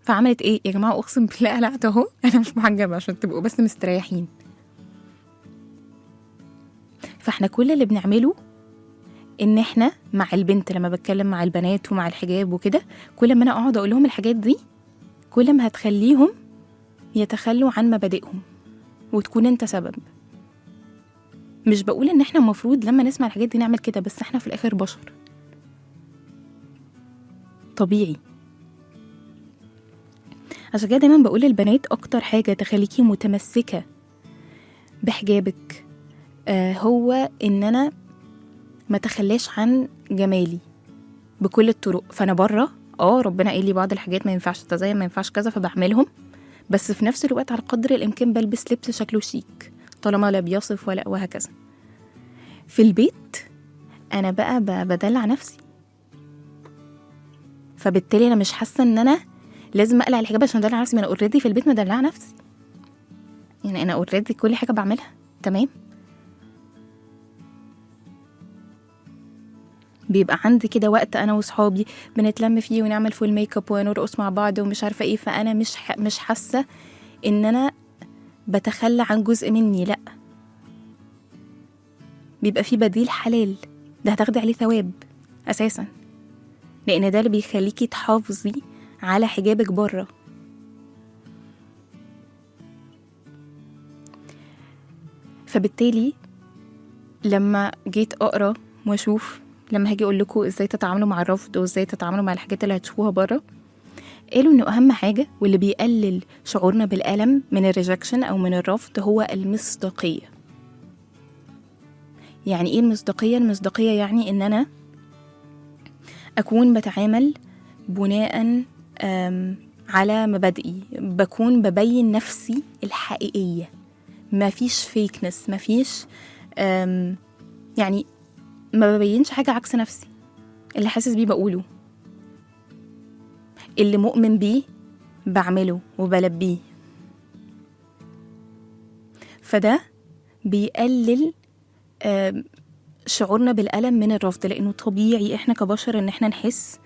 فعملت ايه يا جماعه؟ اقسم بالله قلعت اهو، انا مش محجبه عشان تبقوا بس مستريحين. فاحنا كل اللي بنعمله ان احنا مع البنت، لما بتكلم مع البنات ومع الحجاب وكده، كل ما انا اقعد اقول لهم الحاجات دي كل ما هتخليهم يتخلوا عن مبادئهم وتكون انت سبب. مش بقول ان احنا المفروض لما نسمع الحاجات دي نعمل كده، بس احنا في الاخر بشر طبيعي. عشان كده دايما بقول للبنات اكتر حاجة تخليكي متمسكة بحجابك هو ان انا ما تخلاش عن جمالي بكل الطرق. فانا بره ربنا قال لي بعض الحاجات ما ينفعش تزين، ما ينفعش كذا، فبعملهم، بس في نفس الوقت على قدر الامكان بلبس لبس شكله شيك طالما لا بيصف ولا وهكذا. في البيت انا بقى بدلع نفسي، فبالتالي انا مش حاسه ان انا لازم اقلع الحجاب عشان ادلع نفسي. ما انا اوريدي في البيت مدلعه نفسي، يعني انا اوريدي كل حاجه بعملها تمام. بيبقى عندي كده وقت انا وصحابي بنتلم فيه ونعمل فول ميك اب ونرقص مع بعض ومش عارفه ايه، فانا مش حاسه ان انا بتخلى عن جزء مني، لا، بيبقى في بديل حلال ده هتاخدي عليه ثواب اساسا، لان ده اللي بيخليكي تحافظي على حجابك بره. فبالتالي لما جيت اقرا واشوف، لما هاجي اقول لكم ازاي تتعاملوا مع الرفض وازاي تتعاملوا مع الحاجات اللي هتشوفوها بره، قالوا انه اهم حاجه واللي بيقلل شعورنا بالالم من الريجكشن او من الرفض هو المصداقيه. يعني ايه المصداقيه؟ المصداقيه يعني ان انا اكون بتعامل بناء على مبادئي، بكون ببين نفسي الحقيقيه، ما فيش فيكنس، ما فيش يعني ما ببينش حاجه عكس نفسي. اللي حاسس بيه بقوله، اللي مؤمن بيه بعمله وبلبيه. فده بيقلل شعورنا بالألم من الرفض، لأنه طبيعي إحنا كبشر إن إحنا نحس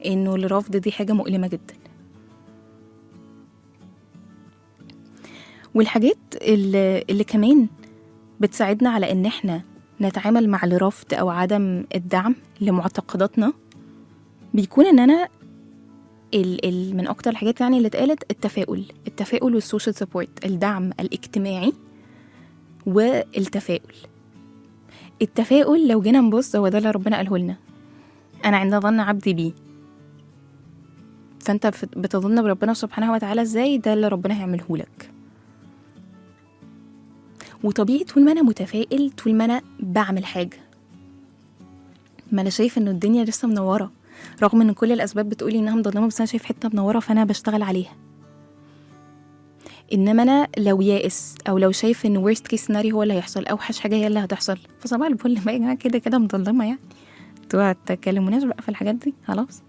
إنه الرفض دي حاجة مؤلمة جدا. والحاجات اللي كمان بتساعدنا على إن إحنا نتعامل مع الرفض أو عدم الدعم لمعتقداتنا بيكون إن أنا من أكتر الحاجات يعني اللي اتقالت التفاؤل والسوشيال سبورت، الدعم الاجتماعي والتفاؤل. التفاؤل لو جينا نبص هو ده اللي ربنا قاله لنا، أنا عند ظن عبدي بيه. فأنت بتظن بربنا سبحانه وتعالى إزاي، ده اللي ربنا هيعمله لك. وطبيعي طول ما أنا متفائل، طول ما أنا بعمل حاجة، ما أنا شايف إنه الدنيا لسه منورة، رغم إن كل الأسباب بتقولي إنها مظلمة، بس أنا شايف حتة منورة فأنا بشتغل عليها. إنما أنا لو يائس أو لو شايف إن worst case scenario هو اللي هيحصل، أوحش حاجة هي اللي هتحصل، فصباح الفل ما يا جماعة كده كده مظلمة يعني، انتوا هتكلموناش بقى في الحاجات دي خلاص.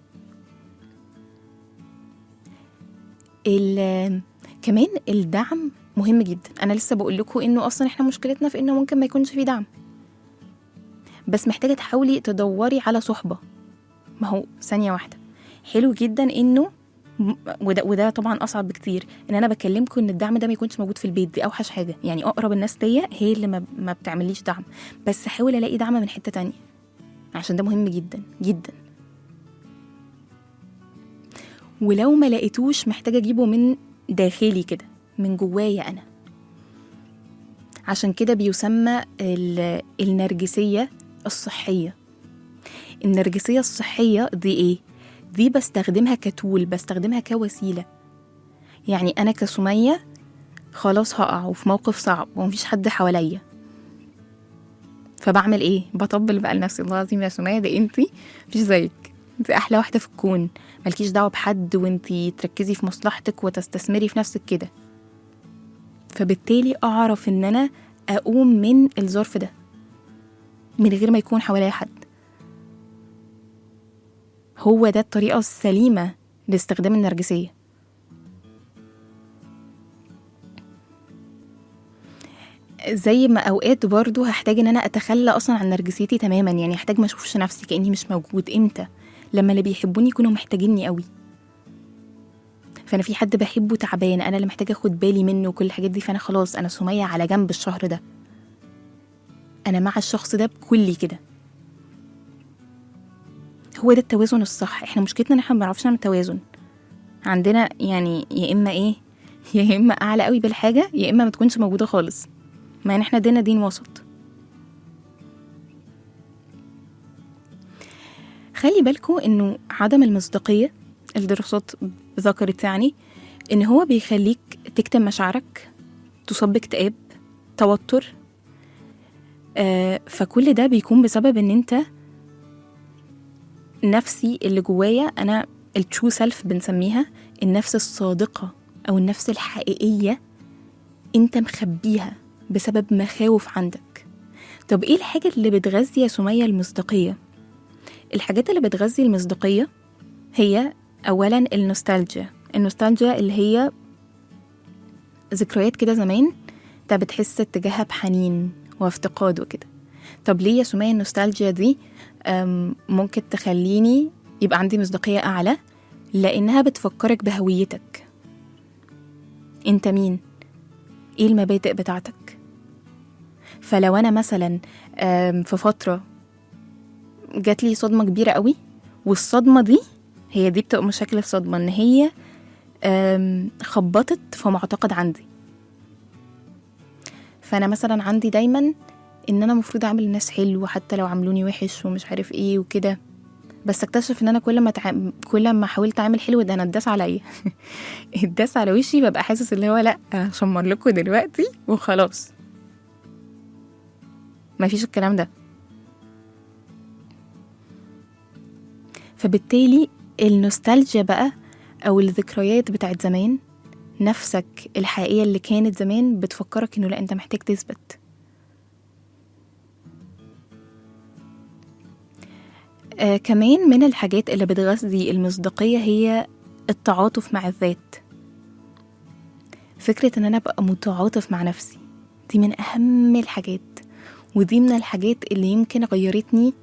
كمان الدعم مهم جدا. أنا لسه بقول لكم إنه أصلا إحنا مشكلتنا في إنه ممكن ما يكونش في دعم، بس محتاجة تحاولي تدوري على صحبة. ما هو ثانية واحدة، حلو جدا إنه وده طبعا اصعب بكتير ان انا بكلمكم ان الدعم ده ما يكونش موجود في البيت، دي اوحش حاجه. يعني اقرب الناس ليا هي اللي ما بتعمليش دعم، بس حاول الاقي دعم من حته تانية عشان ده مهم جدا جدا. ولو ما لقيتوش محتاجه اجيبه من داخلي كده، من جوايا انا. عشان كده بيسمى النرجسيه الصحيه، النرجسية الصحية دي ايه؟ دي بستخدمها كتول، بستخدمها كوسيلة. يعني انا كسمية خلاص هقع وفي موقف صعب ومفيش حد حواليا، فبعمل ايه؟ بطبل بقى لنفسي، الله العظيم يا سمية ده انتي مفيش زيك، انتي احلى واحدة في الكون، مالكيش دعوة بحد، وانتي تركزي في مصلحتك وتستثمري في نفسك كده. فبالتالي اعرف ان انا اقوم من الظرف ده من غير ما يكون حواليا حد. هو ده الطريقة السليمة لاستخدام النرجسية. زي ما اوقات برضو هحتاج ان انا اتخلى اصلا عن نرجسيتي تماما، يعني هحتاج ما اشوفش نفسي كاني مش موجود. امتى؟ لما اللي بيحبوني يكونوا محتاجيني قوي، فانا في حد بحبه تعبان، انا اللي محتاجه اخد بالي منه وكل الحاجات دي، فانا خلاص انا سمية على جنب الشهر ده، انا مع الشخص ده بكلي كده. هو ده التوازن الصح. احنا مشكلتنا ان احنا ما بنعرفش نعمل توازن. عندنا يعني يا اما ايه، يا اما اعلى قوي بالحاجه، يا اما ما تكونش موجوده خالص، مع ان احنا ديننا دين وسط. خلي بالكم انه عدم المصداقيه، الدراسات ذكرت يعني ان هو بيخليك تكتم مشاعرك، تصاب باكتئاب، توتر. فكل ده بيكون بسبب ان انت نفسي اللي جوايا انا، الترو سيلف بنسميها، النفس الصادقه او النفس الحقيقيه، انت مخبيها بسبب مخاوف عندك. طب ايه الحاجه اللي بتغذي يا سمية المصداقيه؟ الحاجات اللي بتغذي المصداقيه هي اولا النوستالجيا. النوستالجيا اللي هي ذكريات كده زمان انت بتحس اتجاهها بحنين وافتقاد وكده. طب ليه يا سمية النوستالجيا دي ممكن تخليني يبقى عندي مصداقية أعلى؟ لأنها بتفكرك بهويتك، انت مين، ايه المبادئ بتاعتك. فلو أنا مثلا في فترة جات لي صدمة كبيرة قوي، والصدمة دي هي دي بتبقى مشاكل الصدمة، ان هي خبطت في معتقد عندي. فأنا مثلا عندي دايما ان انا مفروض اعمل الناس حلو حتى لو عملوني وحش ومش عارف ايه وكده، بس اكتشف ان انا كل ما حاولت اعمل حلو ده انا اتداس عليا اتداس على وشي، ببقى حاسس اللي هو لا هشمر لكم دلوقتي وخلاص. مفيش الكلام ده. فبالتالي النوستالجيا بقى او الذكريات بتاعت زمان، نفسك الحقيقية اللي كانت زمان بتفكرك انه لا انت محتاج تثبت. كمان من الحاجات اللي بتغذي المصداقية هي التعاطف مع الذات. فكرة ان انا ابقى متعاطف مع نفسي دي من اهم الحاجات، ودي من الحاجات اللي يمكن غيرتني.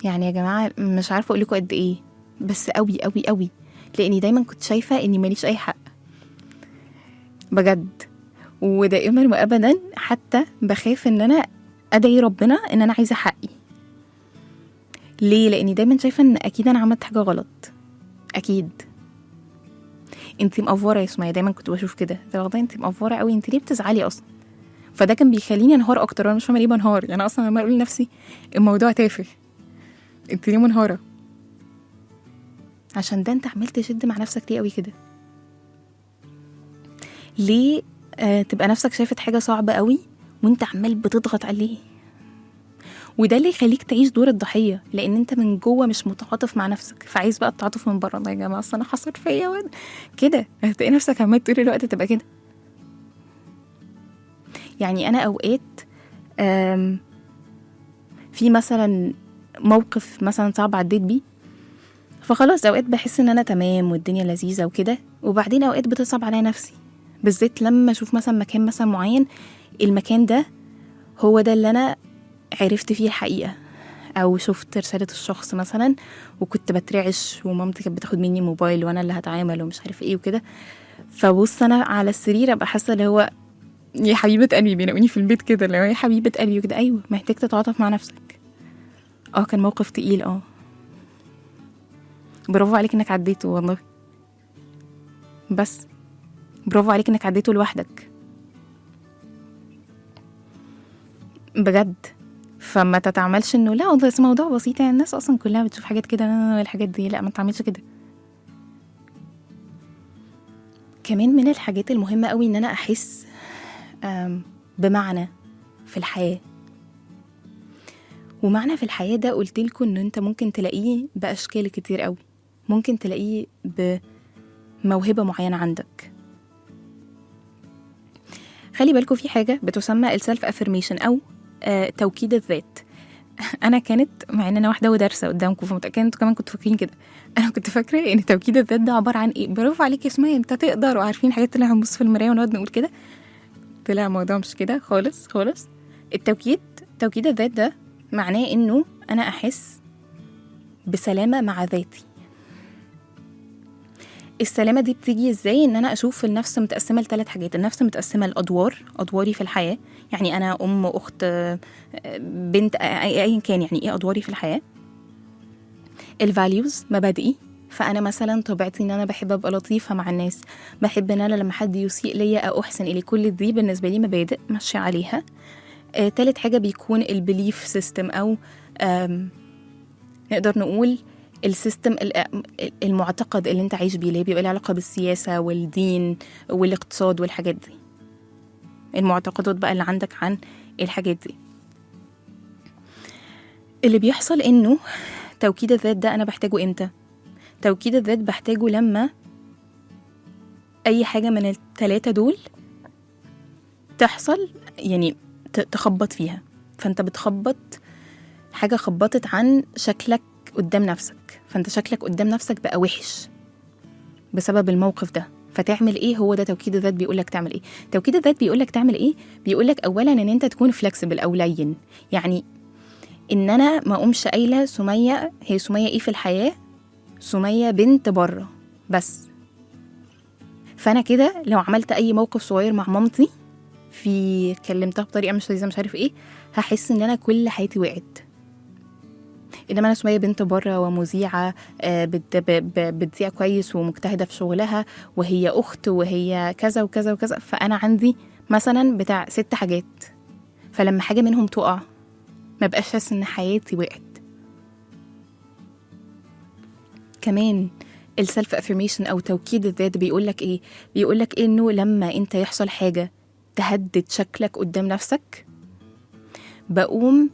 يعني يا جماعة مش عارفة اقولكوا قد ايه، بس قوي قوي قوي، لاني دايما كنت شايفة اني ماليش اي حق بجد. ودائما وابدا حتى بخاف ان انا ادعي ربنا ان انا عايزة حقي. ليه؟ لاني دايما شايفة ان اكيد انا عملت حاجة غلط، اكيد انتي مقفوره يا سمية. دايما كنت بشوف كده، والله انتي مقفوره قوي، انتي ليه بتزعلي اصلا؟ فده كان بيخليني انهار اكتر، وانا مش فاهمه ليه بنهار. يعني اصلا لما اقول لنفسي الموضوع تافه، انتي ليه منهاره؟ عشان ده انت عمال تشد مع نفسك ليه قوي كده؟ ليه تبقى نفسك شايفه حاجه صعبه قوي وانت عمال بتضغط عليه؟ وده اللي يخليك تعيش دور الضحيه، لان انت من جوه مش متعاطف مع نفسك، فعايز بقى التعاطف من بره. الله يا جماعه اصل انا حصل فيا كده، هتلاقي نفسك عمال طول الوقت تبقى كده. يعني أنا أوقات في مثلا موقف مثلا صعب عديت بيه، فخلاص أوقات بحس إن أنا تمام والدنيا لذيذة وكده، وبعدين أوقات بتصعب عليا نفسي، بالذات لما أشوف مثلا مكان مثلا معين، المكان ده هو ده اللي أنا عرفت فيه الحقيقة، أو شفت رسالة الشخص مثلا وكنت بترعش ومامتي كانت بتاخد مني موبايل وأنا اللي هتعامل ومش عارف إيه وكده. فبص أنا على السرير أبقى حاسة اللي هو يا حبيبة قلبي، بيلاقوني في البيت كده اللي هو يا حبيبة قلبي وكده. أيوة محتاج تتعاطف مع نفسك. كان موقف تقيل. برافو عليك انك عديته والله، بس برافو عليك انك عديته لوحدك بجد. فما تتعملش انه لا ده موضوع بسيط، يعني الناس اصلا كلها بتشوف حاجات كده والحاجات دي، لا ما تعملش كده. كمان من الحاجات المهمة قوي ان انا احس بمعنى في الحياة. ومعنى في الحياة ده قلتلكوا ان انت ممكن تلاقيه باشكال كتير قوي، ممكن تلاقيه بموهبة معينة عندك. خلي بالكوا في حاجة بتسمى السلف افرميشن او توكيد الذات. انا كانت مع ان انا واحده ودارسه قدامكم فمتاكده انتوا كمان كنتوا فاكرين كده، انا كنت فاكره ان توكيد الذات ده عباره عن ايه، برافو عليك يا سمية انت تقدر، وعارفين حاجات اللي هنبص في المرايه ونقعد نقول كده. طلع الموضوع مش كده خالص خالص. توكيد الذات ده معناه انه انا احس بسلامه مع ذاتي. السلامه دي بتيجي ازاي؟ ان انا اشوف النفس متقسمه ل3 حاجات. النفس متقسمه ادواري في الحياه، يعني انا ام، اخت، بنت، ايا كان، يعني ايه ادواري في الحياه. الفاليوز، مبادئي، فانا مثلا طبيعتي ان انا بحب ابقى لطيفه مع الناس، بحب ان انا لما حد يسيء ليا او احسن الي، كل دي بالنسبه لي مبادئ ماشيه عليها. تالت حاجه بيكون البليف سيستم، او نقدر نقول السيستم، المعتقد اللي انت عايش بيه، اللي بيبقى له علاقه بالسياسه والدين والاقتصاد والحاجات دي، المعتقدات بقى اللي عندك عن الحاجات دي. اللي بيحصل انه توكيد الذات ده انا بحتاجه امتى؟ توكيد الذات بحتاجه لما اي حاجه من ال3 دول تحصل، يعني تخبط فيها. فانت بتخبط حاجه، خبطت عن شكلك قدام نفسك، فانت شكلك قدام نفسك بقى وحش بسبب الموقف ده، فتعمل ايه؟ هو ده توكيد الذات بيقولك تعمل ايه. توكيد الذات بيقولك تعمل ايه؟ بيقولك اولا ان انت تكون فلكسبل او لين. يعني ان انا ما اقومش قايله سمية، هي سمية ايه في الحياه؟ سمية بنت بره بس. فانا كده لو عملت اي موقف صغير مع مامتي، في كلمتها بطريقه مش لذيذه مش عارف ايه، هحس ان انا كل حياتي وقعت. انما انا سمية بنت بره ومذيعه، بتذيع كويس ومجتهده في شغلها، وهي اخت، وهي كذا وكذا وكذا، فانا عندي مثلا بتاع 6 حاجات، فلما حاجه منهم تقع ما بقاش حاسس ان حياتي وقعت. كمان السلف افرميشن او توكيد الذات بيقولك ايه؟ بيقولك انه لما انت يحصل حاجه تهدد شكلك قدام نفسك، بقوم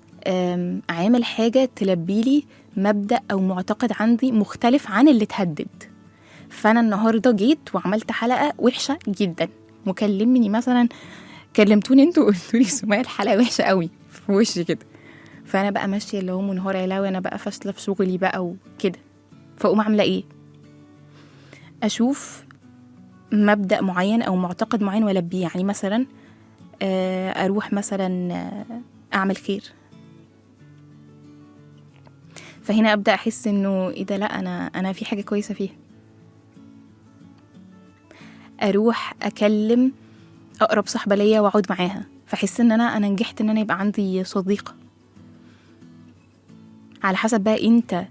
عامل حاجه تلبيلي مبدأ او معتقد عندي مختلف عن اللي تهدد. فانا النهارده جيت وعملت حلقه وحشه جدا، مكلمني مثلا، كلمتوني انتوا قلتولي سمية الحلقه وحشه قوي في وشي كده، فانا بقى ماشيه اللي هو منهاره علاوي، انا بقى فاشله في شغلي بقى وكده، فاقوم عامله ايه؟ اشوف مبدأ معين او معتقد معين والبيه. يعني مثلا اروح مثلا اعمل خير، فهنا ابدا احس انه ايه ده، لا انا في حاجه كويسه فيها. اروح اكلم اقرب صاحبه ليا واقعد معاها، فاحس ان انا نجحت ان انا يبقى عندي صديقه. على حسب بقى انت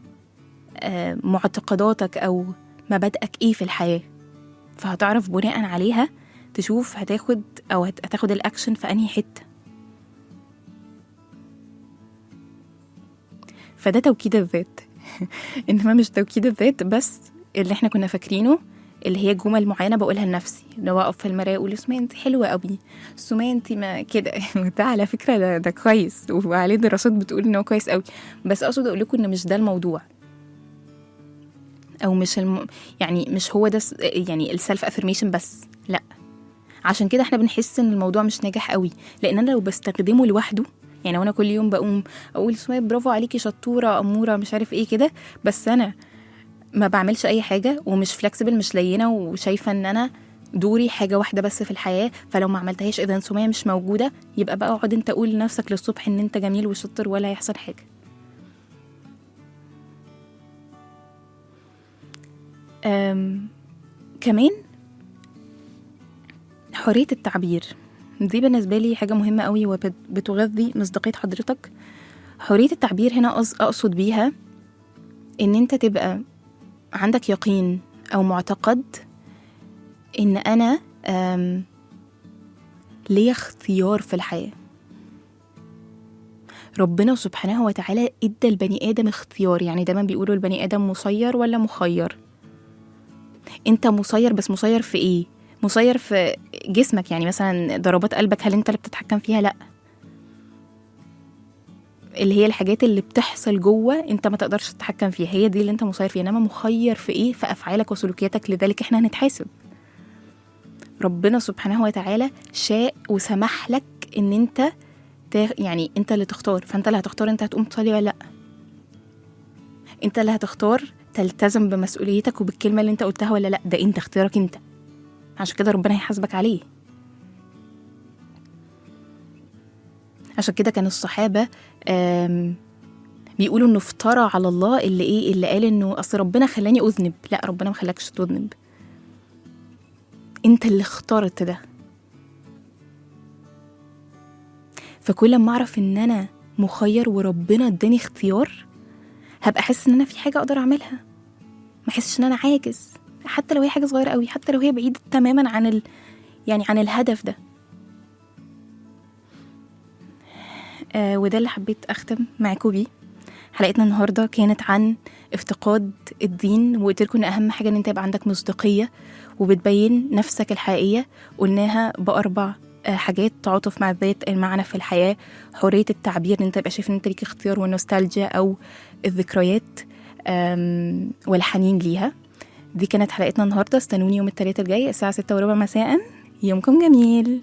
معتقداتك او مبادئك ايه في الحياه، فهتعرف بناء عليها تشوف هتاخد الاكشن في انهي حته. فده توكيد الذات. انما مش توكيد الذات بس اللي احنا كنا فاكرينه، اللي هي جمل معينه بقولها لنفسي، لو اقف في المرايه اقول سمية انت حلوه قوي، سمية انت ما كده. ده على فكره ده كويس، وعليه دراسات بتقول ان هو كويس قوي، بس اقصد اقول لكم ان مش ده الموضوع، او مش يعني مش هو ده يعني السلف افرميشن بس، لا. عشان كده احنا بنحس ان الموضوع مش ناجح قوي، لان انا لو بستخدمه لوحده، يعني وانا كل يوم بقوم اقول سمية برافو عليكي شطوره اموره مش عارف ايه كده، بس انا ما بعملش اي حاجه ومش فلكسبل، مش لينه، وشايفه ان انا دوري حاجه واحده بس في الحياه، فلو ما عملتهاش اذا سمية مش موجوده، يبقى بقى اقعد انت قول لنفسك للصبح ان انت جميل وشطر ولا هيحصل حاجه. كمان حرية التعبير دي بالنسبة لي حاجة مهمة قوي وبتغذي مصداقية حضرتك. حرية التعبير هنا أقصد بيها إن أنت تبقى عندك يقين أو معتقد إن أنا ليا اختيار في الحياة، ربنا سبحانه وتعالى ادى البني ادم اختيار. يعني دايما بيقولوا البني ادم مسير ولا مخير. انت مسير، بس مسير في ايه؟ مسير في جسمك، يعني مثلا ضربات قلبك هل انت اللي بتتحكم فيها؟ لا، اللي هي الحاجات اللي بتحصل جوه انت ما تقدرش تتحكم فيها، هي دي اللي انت مسير فيها. انما مخير في ايه؟ في افعالك وسلوكياتك، لذلك احنا هنتحاسب. ربنا سبحانه وتعالى شاء وسمح لك ان انت يعني انت اللي تختار، فانت اللي هتختار انت هتقوم تصلي ولا لا. انت اللي هتختار تلتزم بمسؤوليتك وبالكلمة اللي انت قلتها ولا لا. ده انت اختيارك انت، عشان كده ربنا هيحاسبك عليه. عشان كده كان الصحابة بيقولوا انه افترى على الله اللي قال انه اصل ربنا خلاني اذنب. لا، ربنا ما خلاكش تذنب، انت اللي اخترت ده. فكل ما اعرف ان انا مخير وربنا اداني اختيار، هبقى احس ان انا في حاجة اقدر اعملها، ما احسش ان انا عاجز، حتى لو هي حاجة صغيرة قوي، حتى لو هي بعيدة تماما عن يعني عن الهدف ده. وده اللي حبيت اختم معاكم بيه. حلقتنا النهاردة كانت عن افتقاد الدين، وقلت لكم ان اهم حاجة ان انت يبقى عندك مصداقية وبتبين نفسك الحقيقية. قلناها بأربع حاجات: تعاطف مع الذات، المعنى في الحياة، حرية التعبير، ان انت يبقى شايف ان انت ليك اختيار، والنوستالجيا او الذكريات والحنين ليها. دي كانت حلقتنا النهاردة. استنوني يوم الثلاثاء الجاي الساعة 6:15 مساء. يومكم جميل.